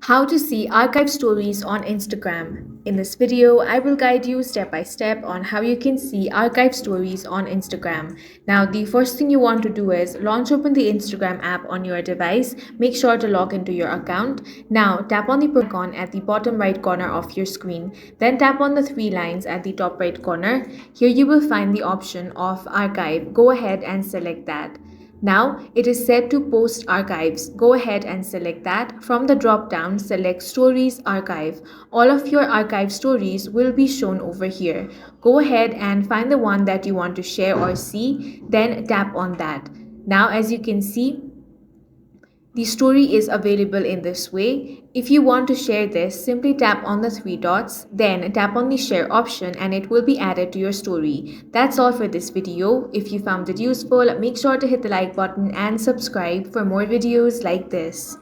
How to see archive stories on Instagram. In this video, I will guide you step by step on how you can see archive stories on Instagram. Now, the first thing you want to do is launch open the Instagram app on your device. Make sure to log into your account. Now, tap on the icon at the bottom right corner of your screen. Then tap on the three lines at the top right corner. Here you will find the option of archive. Go ahead and select that. Now it is set to post archives. Go ahead and select that. From the drop down, select Stories Archive. All of your archive stories will be shown over here. Go ahead and find the one that you want to share or see, then tap on that. Now as you can see, the story is available in this way. If you want to share this, simply tap on the three dots, then tap on the share option and it will be added to your story. That's all for this video. If you found it useful, make sure to hit the like button and subscribe for more videos like this.